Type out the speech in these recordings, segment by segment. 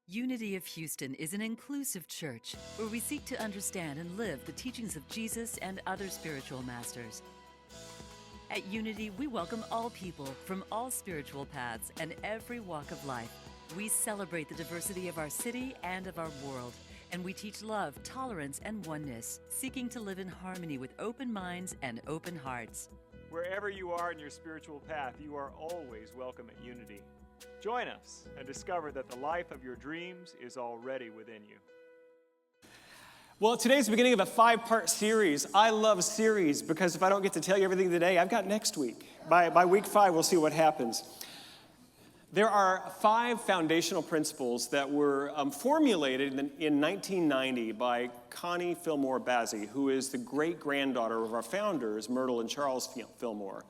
Unity of Houston is an inclusive church where we seek to understand and live the teachings of Jesus and other spiritual masters. At Unity, we welcome all people from all spiritual paths and every walk of life. We celebrate the diversity of our city and of our world, and we teach love, tolerance, and oneness, seeking to live in harmony with open minds and open hearts. Wherever you are in your spiritual path, you are always welcome at Unity. Join us and discover that the life of your dreams is already within you. Well, today's the beginning of a 5-part series. I love series because if I don't get to tell you everything today, I've got next week. By week 5, we'll see what happens. There are 5 foundational principles that were formulated in 1990 by Connie Fillmore Bazzi, who is the great-granddaughter of our founders, Myrtle and Charles Fillmore.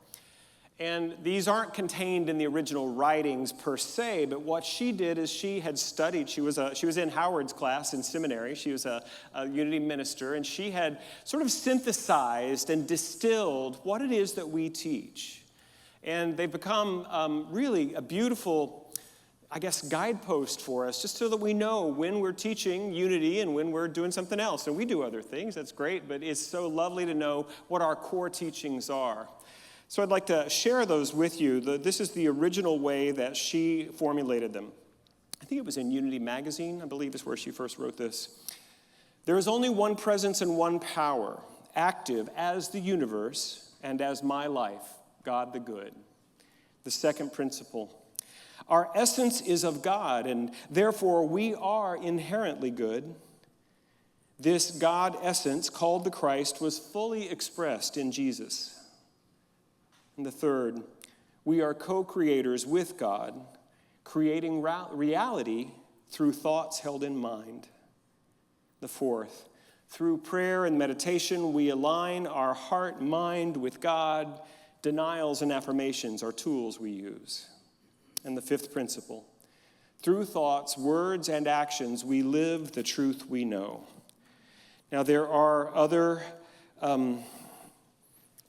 And these aren't contained in the original writings per se, but what she did is she had studied. She was in Howard's class in seminary. She was a Unity minister, and she had sort of synthesized and distilled what it is that we teach. And they've become really a beautiful, I guess, guidepost for us, just so that we know when we're teaching Unity and when we're doing something else. And we do other things, that's great, but it's so lovely to know what our core teachings are. So I'd like to share those with you. This is the original way that she formulated them. I think it was in Unity magazine, I believe is where she first wrote this. There is only one presence and one power, active as the universe and as my life, God the good. The second principle, our essence is of God, and therefore we are inherently good. This God essence, called the Christ, was fully expressed in Jesus. And the third, we are co-creators with God, creating reality through thoughts held in mind. The fourth, through prayer and meditation, we align our heart and mind with God. Denials and affirmations are tools we use. And the fifth principle, through thoughts, words, and actions, we live the truth we know. Now, there are other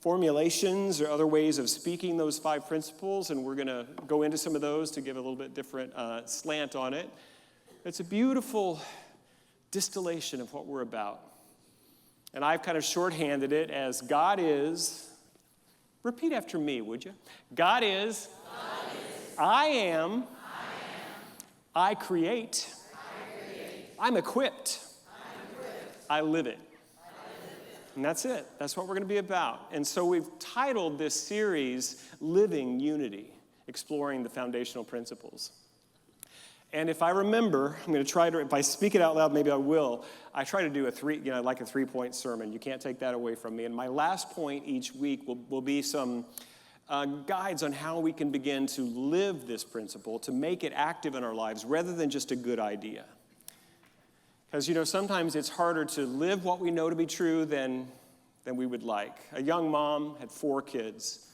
formulations or other ways of speaking those 5 principles, and we're going to go into some of those to give a little bit different slant on it. It's a beautiful distillation of what we're about. And I've kind of shorthanded it as God is. Repeat after me, would you? God is. God is. I am. I create. I'm equipped. I live it. And that's it. That's what we're going to be about. And so we've titled this series, Living Unity, exploring the foundational principles. And if I remember, I'm going to try to, if I speak it out loud, maybe I will. I try to do a 3-point sermon. You can't take that away from me. And my last point each week will be some guides on how we can begin to live this principle, to make it active in our lives rather than just a good idea. Because, sometimes it's harder to live what we know to be true than we would like. A young mom had 4 kids.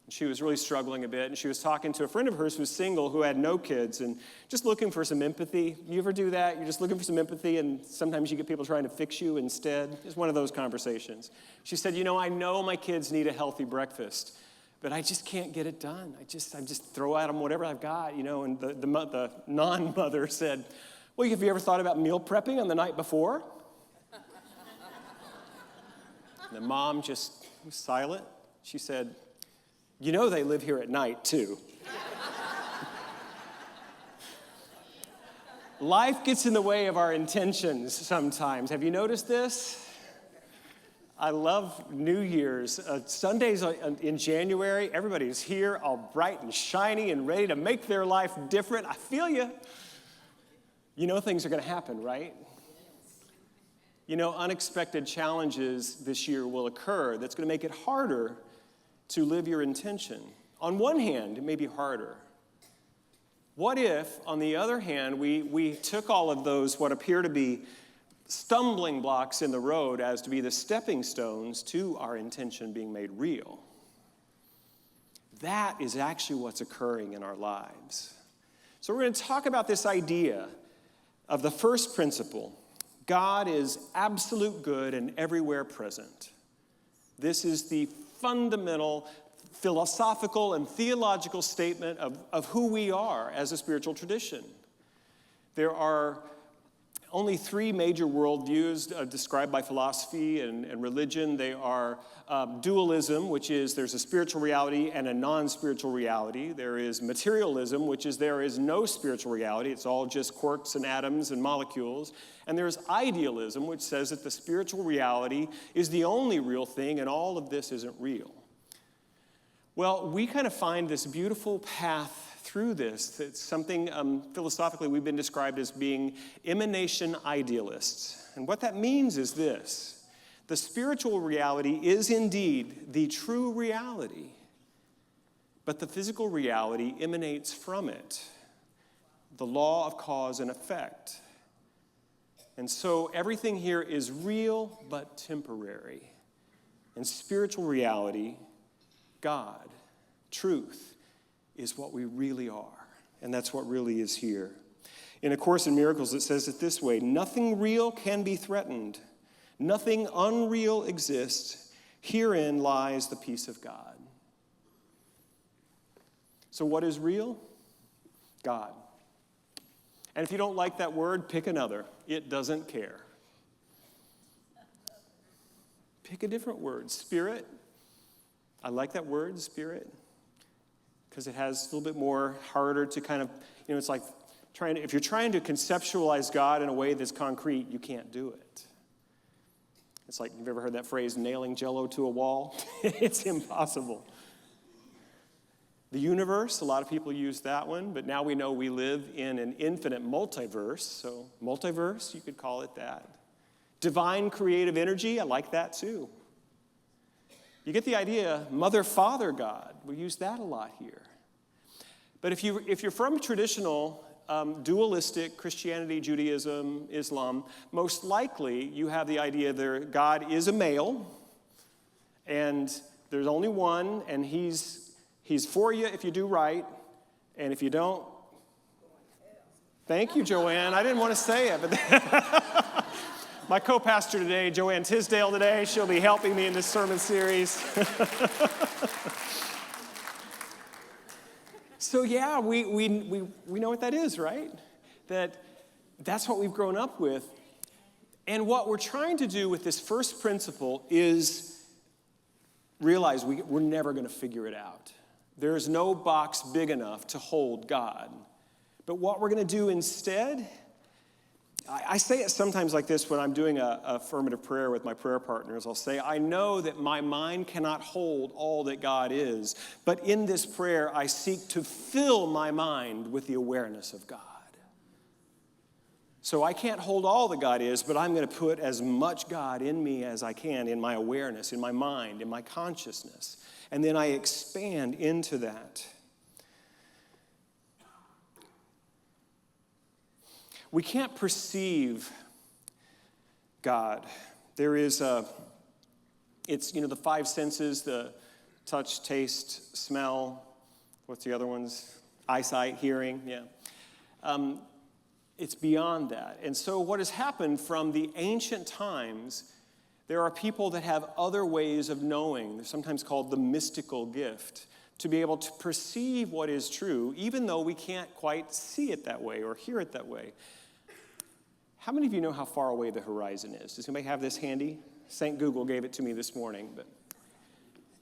And she was really struggling a bit, and she was talking to a friend of hers who was single who had no kids and just looking for some empathy. You ever do that? You're just looking for some empathy, and sometimes you get people trying to fix you instead. It's one of those conversations. She said, I know my kids need a healthy breakfast, but I just can't get it done. I just throw at them whatever I've got, and the non-mother said, well, have you ever thought about meal prepping on the night before? The mom just was silent. She said, they live here at night, too. Life gets in the way of our intentions sometimes. Have you noticed this? I love New Year's. Sundays in January, everybody's here all bright and shiny and ready to make their life different. I feel you. Things are going to happen, right? Unexpected challenges this year will occur that's going to make it harder to live your intention. On one hand, it may be harder. What if, on the other hand, we took all of those, what appear to be stumbling blocks in the road, as to be the stepping stones to our intention being made real? That is actually what's occurring in our lives. So we're going to talk about this idea of the first principle. God is absolute good and everywhere present. This is the fundamental philosophical and theological statement of who we are as a spiritual tradition. There are only three major worldviews described by philosophy and religion. They are dualism, which is there's a spiritual reality and a non-spiritual reality. There is materialism, which is there is no spiritual reality. It's all just quarks and atoms and molecules. And there's idealism, which says that the spiritual reality is the only real thing and all of this isn't real. Well, we kind of find this beautiful path through this. It's something philosophically we've been described as being emanation idealists. And what that means is this: the spiritual reality is indeed the true reality, but the physical reality emanates from it, the law of cause and effect. And so everything here is real but temporary. And spiritual reality, God, truth, is what we really are. And that's what really is here. In A Course in Miracles, it says it this way: nothing real can be threatened. Nothing unreal exists. Herein lies the peace of God. So what is real? God. And if you don't like that word, pick another. It doesn't care. Pick a different word. Spirit. I like that word, spirit, because it has a little bit more harder to kind of, it's like if you're trying to conceptualize God in a way that's concrete, you can't do it. It's like, you've ever heard that phrase, nailing Jell-O to a wall? It's impossible. The universe, a lot of people use that one, but now we know we live in an infinite multiverse, so multiverse, you could call it that. Divine creative energy, I like that too. You get the idea, Mother, Father, God. We use that a lot here. But if you're from traditional dualistic Christianity, Judaism, Islam, most likely you have the idea that God is a male, and there's only one, and he's for you if you do right, and if you don't, thank you, Joanne. I didn't want to say it, but my co-pastor today, Joanne Tisdale today, she'll be helping me in this sermon series. So yeah, we know what that is, right? That's what we've grown up with. And what we're trying to do with this first principle is realize we're never going to figure it out. There's no box big enough to hold God. But what we're going to do instead, I say it sometimes like this when I'm doing a affirmative prayer with my prayer partners. I'll say, I know that my mind cannot hold all that God is, but in this prayer, I seek to fill my mind with the awareness of God. So I can't hold all that God is, but I'm going to put as much God in me as I can, in my awareness, in my mind, in my consciousness. And then I expand into that. We can't perceive God. There is it's the five senses, the touch, taste, smell. What's the other ones? Eyesight, hearing, yeah. It's beyond that. And so what has happened from the ancient times, there are people that have other ways of knowing. They're sometimes called the mystical gift, to be able to perceive what is true, even though we can't quite see it that way or hear it that way. How many of you know how far away the horizon is? Does anybody have this handy? St. Google gave it to me this morning. But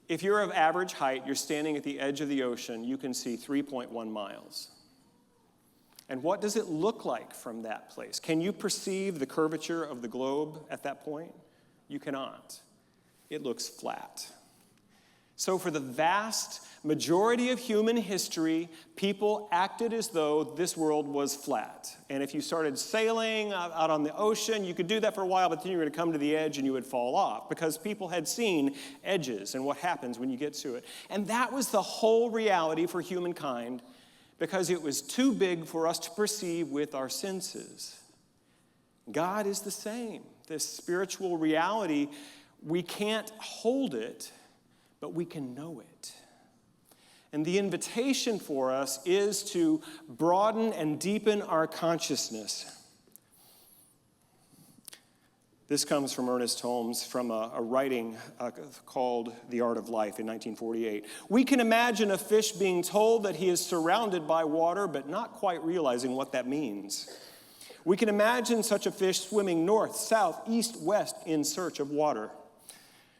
if you're of average height, you're standing at the edge of the ocean, you can see 3.1 miles. And what does it look like from that place? Can you perceive the curvature of the globe at that point? You cannot. It looks flat. So for the vast majority of human history, people acted as though this world was flat. And if you started sailing out on the ocean, you could do that for a while, but then you were going to come to the edge and you would fall off because people had seen edges and what happens when you get to it. And that was the whole reality for humankind because it was too big for us to perceive with our senses. God is the same. This spiritual reality, we can't hold it, but we can know it. And the invitation for us is to broaden and deepen our consciousness. This comes from Ernest Holmes from a writing called The Art of Life in 1948. We can imagine a fish being told that he is surrounded by water, but not quite realizing what that means. We can imagine such a fish swimming north, south, east, west in search of water.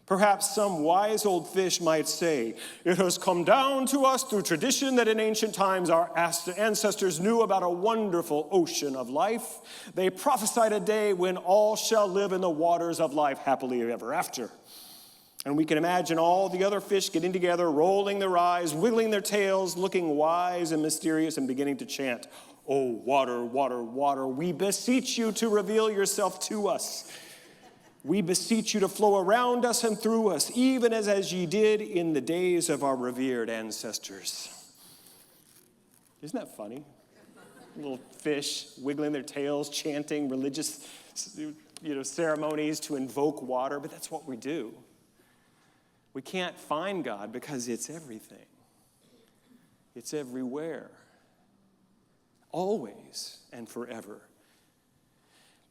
Perhaps some wise old fish might say, "It has come down to us through tradition that in ancient times our ancestors knew about a wonderful ocean of life. They prophesied a day when all shall live in the waters of life happily ever after." And we can imagine all the other fish getting together, rolling their eyes, wiggling their tails, looking wise and mysterious and beginning to chant, "Oh, water, water, water, we beseech you to reveal yourself to us. We beseech you to flow around us and through us, even as ye did in the days of our revered ancestors." Isn't that funny? Little fish wiggling their tails, chanting religious, ceremonies to invoke water, but that's what we do. We can't find God because it's everything. It's everywhere. Always and forever.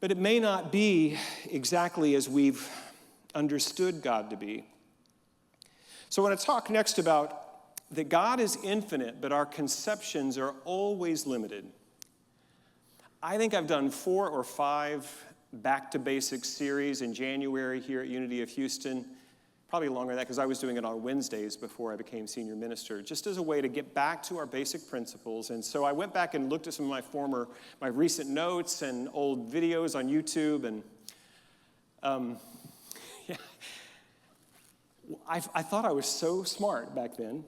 But it may not be exactly as we've understood God to be. So I want to talk next about that God is infinite, but our conceptions are always limited. I think I've done 4 or 5 Back to Basics series in January here at Unity of Houston. Probably longer than that because I was doing it on Wednesdays before I became senior minister, just as a way to get back to our basic principles. And so I went back and looked at some of my recent notes and old videos on YouTube. And I thought I was so smart back then.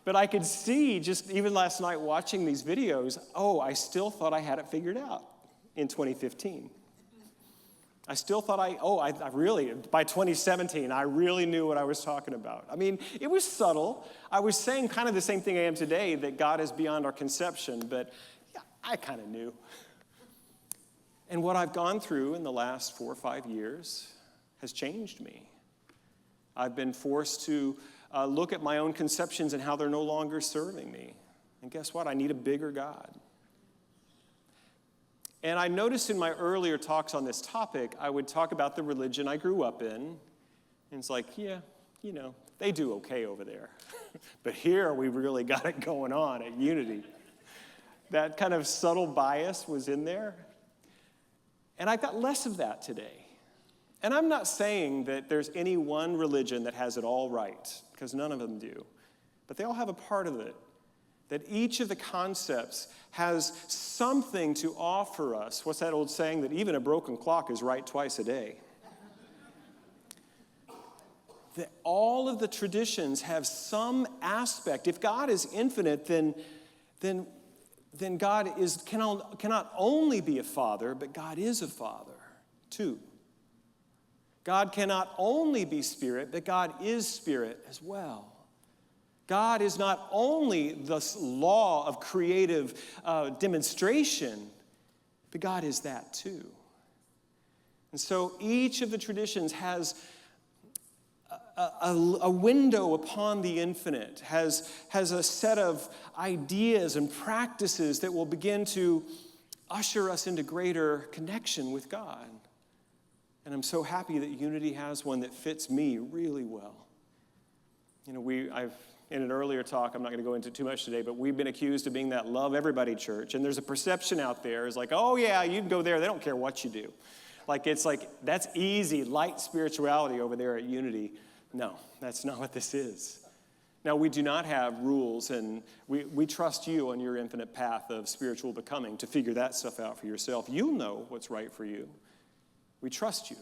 But I could see, just even last night watching these videos, I still thought I had it figured out in 2015. I still thought I really, by 2017, I really knew what I was talking about. I mean, it was subtle. I was saying kind of the same thing I am today, that God is beyond our conception, but yeah, I kind of knew. And what I've gone through in the last 4 or 5 years has changed me. I've been forced to look at my own conceptions and how they're no longer serving me. And guess what? I need a bigger God. And I noticed in my earlier talks on this topic, I would talk about the religion I grew up in. And it's like, yeah, they do okay over there. But here we really got it going on at Unity. That kind of subtle bias was in there. And I got less of that today. And I'm not saying that there's any one religion that has it all right, because none of them do. But they all have a part of it. That each of the concepts has something to offer us. What's that old saying? That even a broken clock is right twice a day. That all of the traditions have some aspect. If God is infinite, then God cannot only be a father, but God is a father too. God cannot only be spirit, but God is spirit as well. God is not only the law of creative demonstration, but God is that too. And so each of the traditions has a window upon the infinite, has a set of ideas and practices that will begin to usher us into greater connection with God. And I'm so happy that Unity has one that fits me really well. I've in an earlier talk, I'm not going to go into too much today, but we've been accused of being that love everybody church. And there's a perception out there is like, oh yeah, you can go there, they don't care what you do. It's like, that's easy, light spirituality over there at Unity. No, that's not what this is. Now, we do not have rules, and we trust you on your infinite path of spiritual becoming to figure that stuff out for yourself. You'll know what's right for you. We trust you.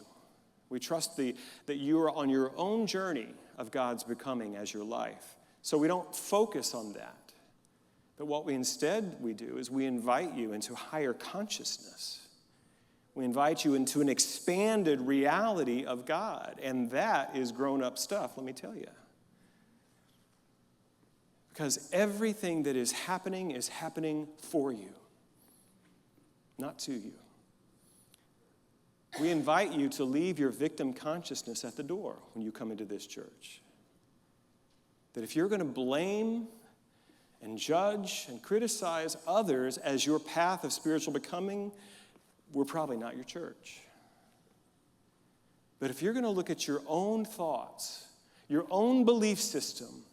We trust that you are on your own journey of God's becoming as your life. So we don't focus on that. But what we instead do is we invite you into higher consciousness. We invite you into an expanded reality of God. And that is grown-up stuff, let me tell you. Because everything that is happening for you, not to you. We invite you to leave your victim consciousness at the door when you come into this church. That if you're going to blame and judge and criticize others as your path of spiritual becoming, we're probably not your church. But if you're going to look at your own thoughts, your own belief system,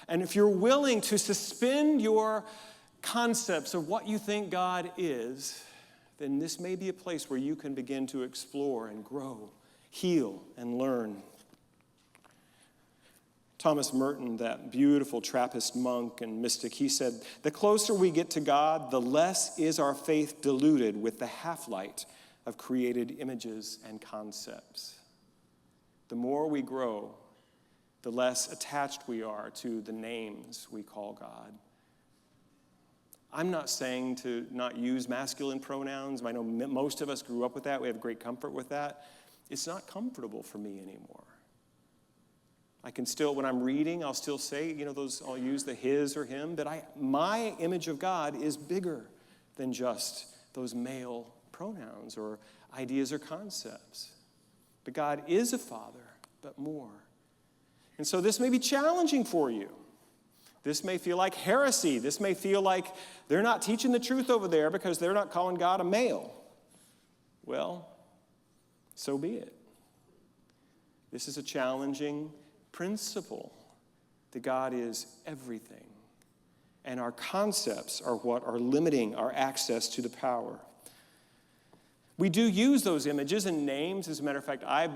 and if you're willing to suspend your concepts of what you think God is, then this may be a place where you can begin to explore and grow, heal, and learn. Thomas Merton, that beautiful Trappist monk and mystic, he said, "The closer we get to God, the less is our faith diluted with the half-light of created images and concepts." The more we grow, the less attached we are to the names we call God. I'm not saying to not use masculine pronouns. I know most of us grew up with that. We have great comfort with that. It's not comfortable for me anymore. I can still, when I'm reading, I'll still say, I'll use the his or him, but my image of God is bigger than just those male pronouns or ideas or concepts. But God is a father, but more. And so this may be challenging for you. This may feel like heresy. This may feel like they're not teaching the truth over there because they're not calling God a male. Well, so be it. This is a challenging principle that God is everything. And our concepts are what are limiting our access to the power. We do use those images and names. As a matter of fact, I've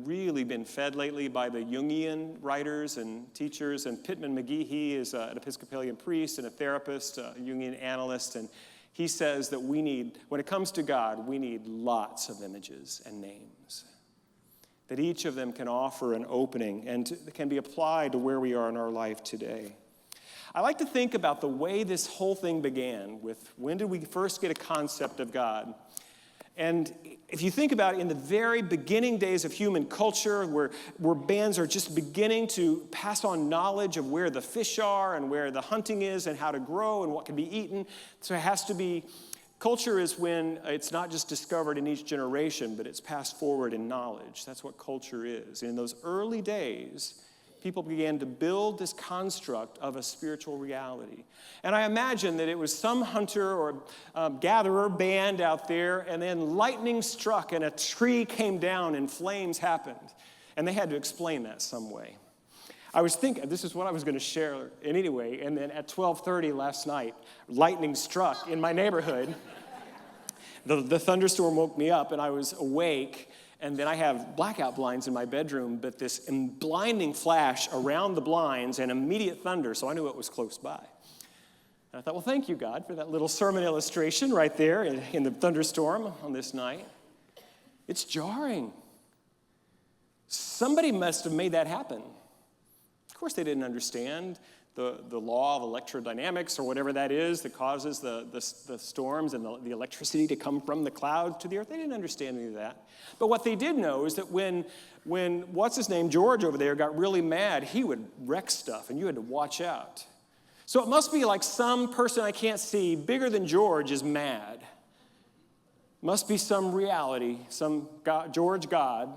really been fed lately by the Jungian writers and teachers. And Pittman McGee is an Episcopalian priest and a therapist, a Jungian analyst. And he says that when it comes to God, we need lots of images and names. That each of them can offer an opening and can be applied to where we are in our life today. I like to think about the way this whole thing began with when did we first get a concept of God? And if you think about it, in the very beginning days of human culture, where bands are just beginning to pass on knowledge of where the fish are and where the hunting is and how to grow and what can be eaten. So it has to be, culture is when it's not just discovered in each generation, but it's passed forward in knowledge. That's what culture is. And in those early days, people began to build this construct of a spiritual reality. And I imagine that it was some hunter or gatherer band out there, and then lightning struck and a tree came down and flames happened. And they had to explain that some way. I was thinking, this is what I was going to share anyway, and then at 12:30 last night, lightning struck in my neighborhood. The thunderstorm woke me up, and I was awake. And then I have blackout blinds in my bedroom, but this blinding flash around the blinds and immediate thunder, so I knew it was close by. And I thought, well, thank you, God, for that little sermon illustration right there in the thunderstorm on this night. It's jarring. Somebody must have made that happen. Of course, they didn't understand the law of electrodynamics or whatever that is that causes the storms and the electricity to come from the clouds to the earth. They didn't understand any of that. But what they did know is that when what's-his-name, George over there, got really mad, he would wreck stuff, and you had to watch out. So it must be like some person I can't see, bigger than George, is mad. Must be some reality, some George God.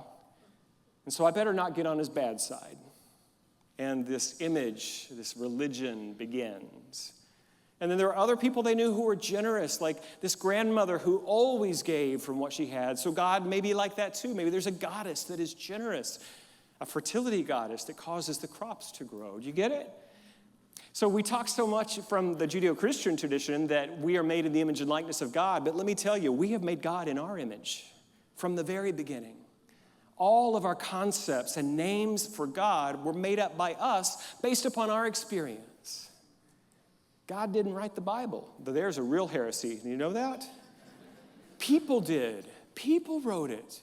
And so I better not get on his bad side. And this image, this religion begins. And then there are other people they knew who were generous, like this grandmother who always gave from what she had. So God may be like that too. Maybe there's a goddess that is generous, a fertility goddess that causes the crops to grow. Do you get it? So we talk so much from the Judeo-Christian tradition that we are made in the image and likeness of God. But let me tell you, we have made God in our image from the very beginning. All of our concepts and names for God were made up by us based upon our experience. God didn't write the Bible. There's a real heresy. You know that? People did. People wrote it.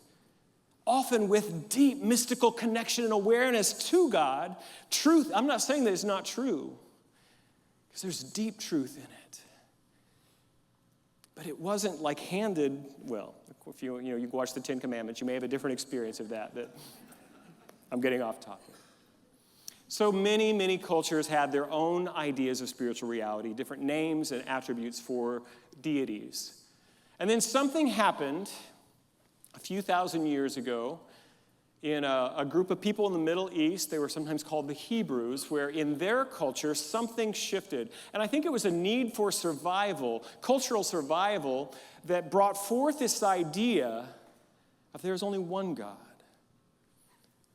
Often with deep mystical connection and awareness to God. Truth, I'm not saying that it's not true, because there's deep truth in it. But it wasn't like handed, well, if you watch the Ten Commandments, you may have a different experience of that, but I'm getting off topic. So many, many cultures had their own ideas of spiritual reality, different names and attributes for deities. And then something happened a few thousand years ago in a group of people in the Middle East. They were sometimes called the Hebrews, where in their culture something shifted. And I think it was a need for survival, cultural survival, that brought forth this idea of there's only one God.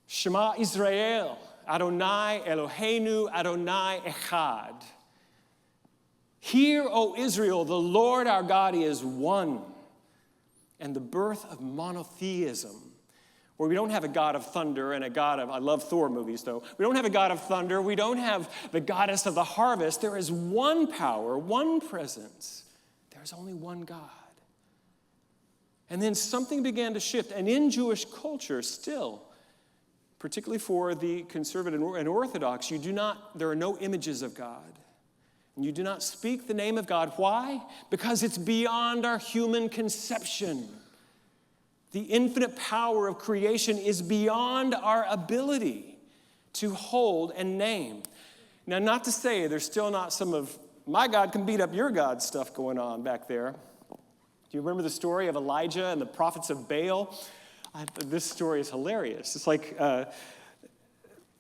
Shema Israel, Adonai Eloheinu, Adonai Echad. Hear, O Israel, the Lord our God is one. And the birth of monotheism, where we don't have a God of thunder and a God of, I love Thor movies though, we don't have a God of thunder, we don't have the goddess of the harvest. There is one power, one presence. There's only one God. And then something began to shift. And in Jewish culture still, particularly for the conservative and Orthodox, there are no images of God. And you do not speak the name of God. Why? Because it's beyond our human conception. The infinite power of creation is beyond our ability to hold and name. Now, not to say there's still not some of my God can beat up your God stuff going on back there. Do you remember the story of Elijah and the prophets of Baal? This story is hilarious. It's like,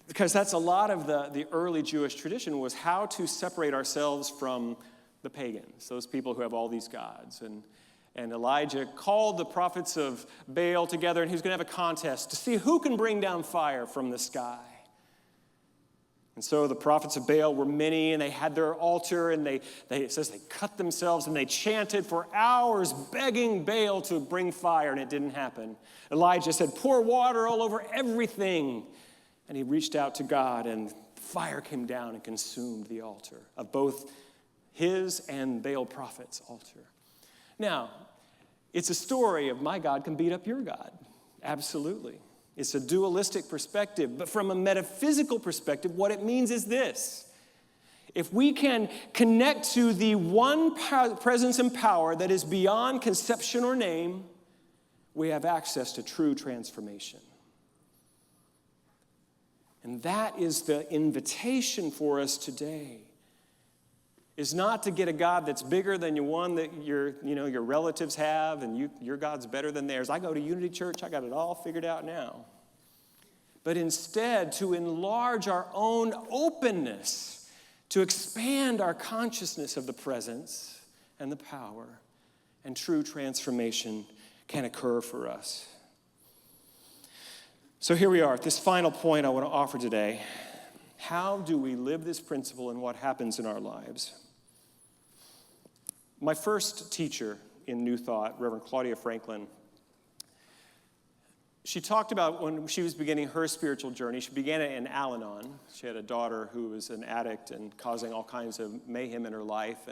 because that's a lot of the early Jewish tradition was how to separate ourselves from the pagans, those people who have all these gods. And Elijah called the prophets of Baal together, and he was going to have a contest to see who can bring down fire from the sky. And so the prophets of Baal were many, and they had their altar, and it says they cut themselves, and they chanted for hours begging Baal to bring fire, and it didn't happen. Elijah said, pour water all over everything. And he reached out to God, and fire came down and consumed the altar of both his and Baal prophets' altar. Now, it's a story of my God can beat up your God. Absolutely. It's a dualistic perspective. But from a metaphysical perspective, what it means is this. If we can connect to the one presence and power that is beyond conception or name, we have access to true transformation. And that is the invitation for us today. Is not to get a God that's bigger than the one that your relatives have, and your God's better than theirs. I go to Unity Church, I got it all figured out now. But instead, to enlarge our own openness, to expand our consciousness of the presence and the power, and true transformation can occur for us. So here we are at this final point I want to offer today. How do we live this principle and what happens in our lives? My first teacher in New Thought, Reverend Claudia Franklin, she talked about when she was beginning her spiritual journey. She began it in Al-Anon. She had a daughter who was an addict and causing all kinds of mayhem in her life.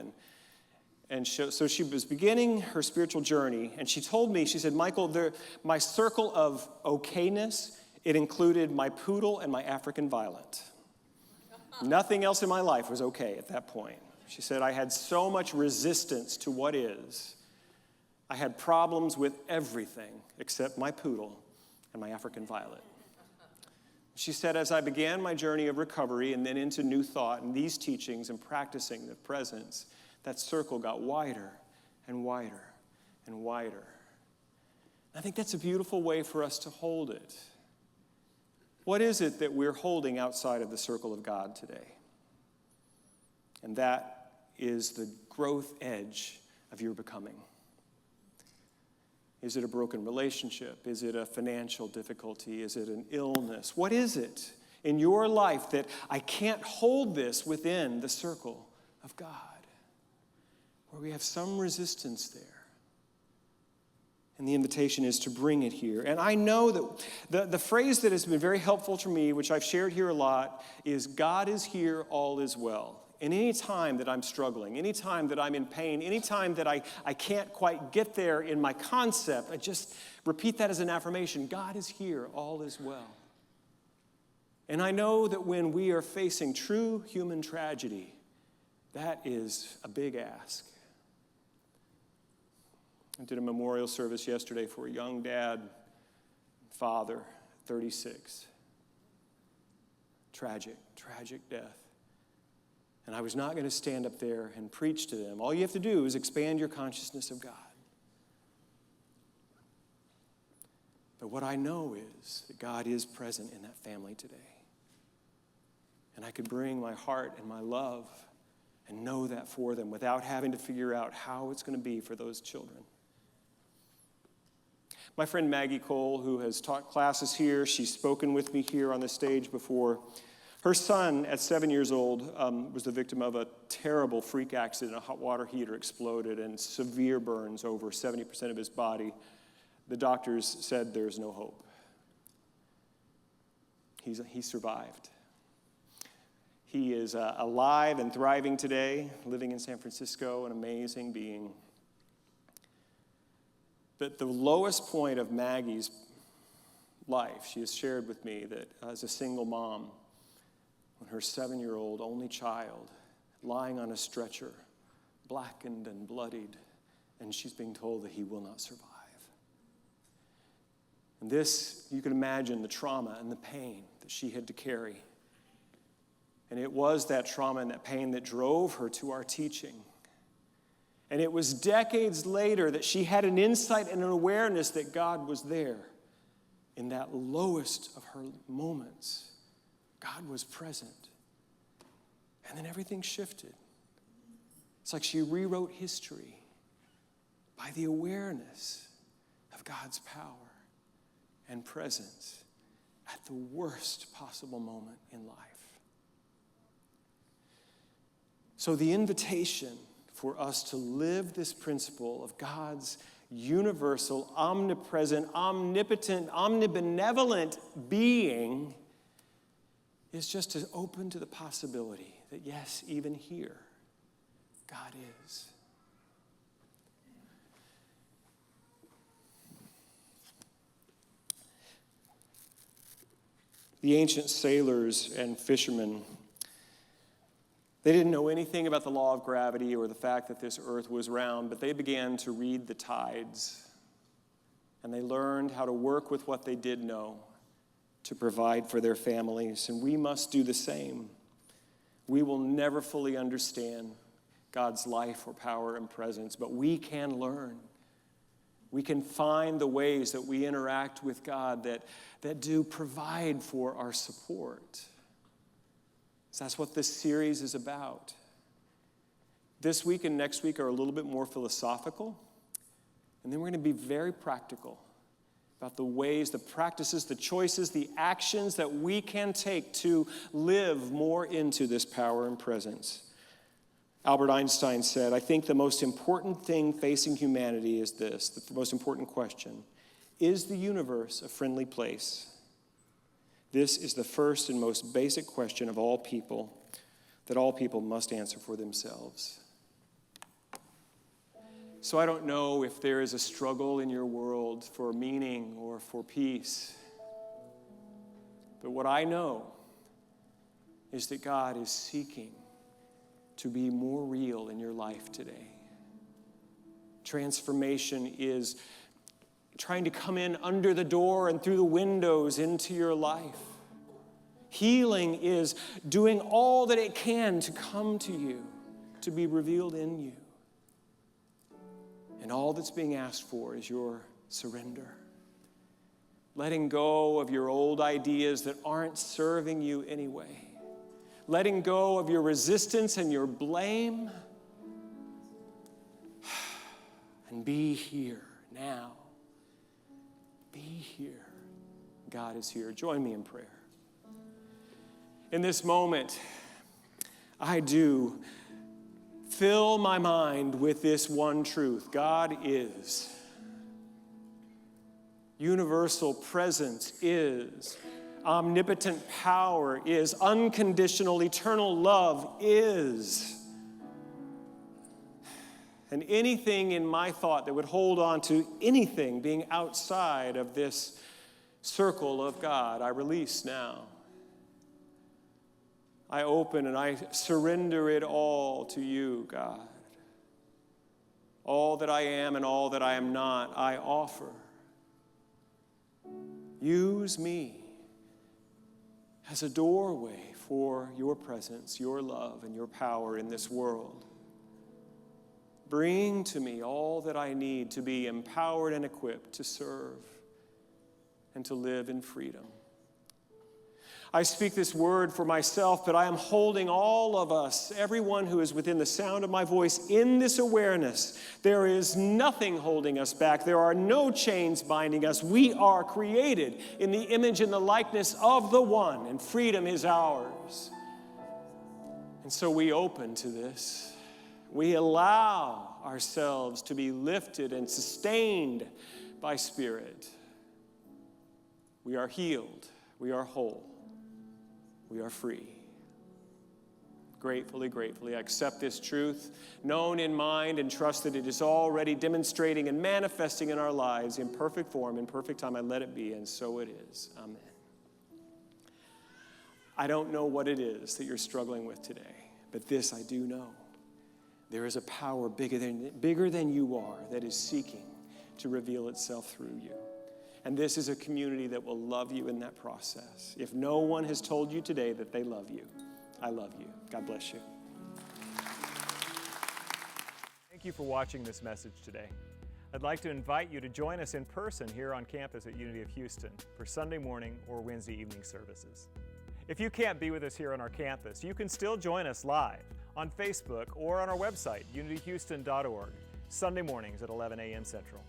And so she was beginning her spiritual journey. And she told me, she said, Michael, my circle of okayness, it included my poodle and my African violet. Nothing else in my life was okay at that point. She said, I had so much resistance to what is. I had problems with everything except my poodle and my African violet. She said, as I began my journey of recovery and then into New Thought and these teachings and practicing the presence, that circle got wider and wider and wider. I think that's a beautiful way for us to hold it. What is it that we're holding outside of the circle of God today? And that is the growth edge of your becoming. Is it a broken relationship? Is it a financial difficulty? Is it an illness? What is it in your life that I can't hold this within the circle of God? Where we have some resistance there. And the invitation is to bring it here. And I know that the phrase that has been very helpful to me, which I've shared here a lot, is God is here, all is well. And any time that I'm struggling, any time that I'm in pain, any time that I can't quite get there in my concept, I just repeat that as an affirmation. God is here, all is well. And I know that when we are facing true human tragedy, that is a big ask. I did a memorial service yesterday for a young dad, father, 36. Tragic death. And I was not going to stand up there and preach to them. All you have to do is expand your consciousness of God. But what I know is that God is present in that family today. And I could bring my heart and my love and know that for them without having to figure out how it's going to be for those children. My friend Maggie Cole, who has taught classes here, she's spoken with me here on the stage before. Her son, at 7 years old, was the victim of a terrible freak accident. A hot water heater exploded and severe burns over 70% of his body. The doctors said there's no hope. He survived. He is alive and thriving today, living in San Francisco, an amazing being. But the lowest point of Maggie's life, she has shared with me that as a single mom, when her 7-year-old only child, lying on a stretcher, blackened and bloodied, and she's being told that he will not survive. And this, you can imagine the trauma and the pain that she had to carry. And it was that trauma and that pain that drove her to our teaching. And it was decades later that she had an insight and an awareness that God was there. In that lowest of her moments, God was present. And then everything shifted. It's like she rewrote history by the awareness of God's power and presence at the worst possible moment in life. So the invitation for us to live this principle of God's universal, omnipresent, omnipotent, omnibenevolent being is just to open to the possibility that yes, even here, God is. The ancient sailors and fishermen, they didn't know anything about the law of gravity or the fact that this earth was round, but they began to read the tides. And they learned how to work with what they did know to provide for their families. And we must do the same. We will never fully understand God's life or power and presence, but we can learn. We can find the ways that we interact with God that do provide for our support. So that's what this series is about. This week and next week are a little bit more philosophical, and then we're going to be very practical about the ways, the practices, the choices, the actions that we can take to live more into this power and presence. Albert Einstein said, I think the most important thing facing humanity is this, the most important question. Is the universe a friendly place? This is the first and most basic question of all people that all people must answer for themselves. So I don't know if there is a struggle in your world for meaning or for peace. But what I know is that God is seeking to be more real in your life today. Transformation is trying to come in under the door and through the windows into your life. Healing is doing all that it can to come to you, to be revealed in you. And all that's being asked for is your surrender. Letting go of your old ideas that aren't serving you anyway. Letting go of your resistance and your blame. And be here now. Be here. God is here. Join me in prayer. In this moment, I do fill my mind with this one truth. God is. Universal presence is. Omnipotent power is. Unconditional, eternal love is. And anything in my thought that would hold on to anything being outside of this circle of God, I release now. I open and I surrender it all to you, God. All that I am and all that I am not, I offer. Use me as a doorway for your presence, your love, and your power in this world. Bring to me all that I need to be empowered and equipped to serve and to live in freedom. I speak this word for myself, but I am holding all of us, everyone who is within the sound of my voice, in this awareness. There is nothing holding us back. There are no chains binding us. We are created in the image and the likeness of the One, and freedom is ours. And so we open to this. We allow ourselves to be lifted and sustained by Spirit. We are healed. We are whole. We are free. Gratefully, I accept this truth, known in mind, and trust that it is already demonstrating and manifesting in our lives in perfect form, in perfect time. I let it be, and so it is. Amen. I don't know what it is that you're struggling with today, but this I do know. There is a power bigger than you are that is seeking to reveal itself through you. And this is a community that will love you in that process. If no one has told you today that they love you, I love you. God bless you. Thank you for watching this message today. I'd like to invite you to join us in person here on campus at Unity of Houston for Sunday morning or Wednesday evening services. If you can't be with us here on our campus, you can still join us live on Facebook or on our website, unityhouston.org, Sunday mornings at 11 a.m. Central.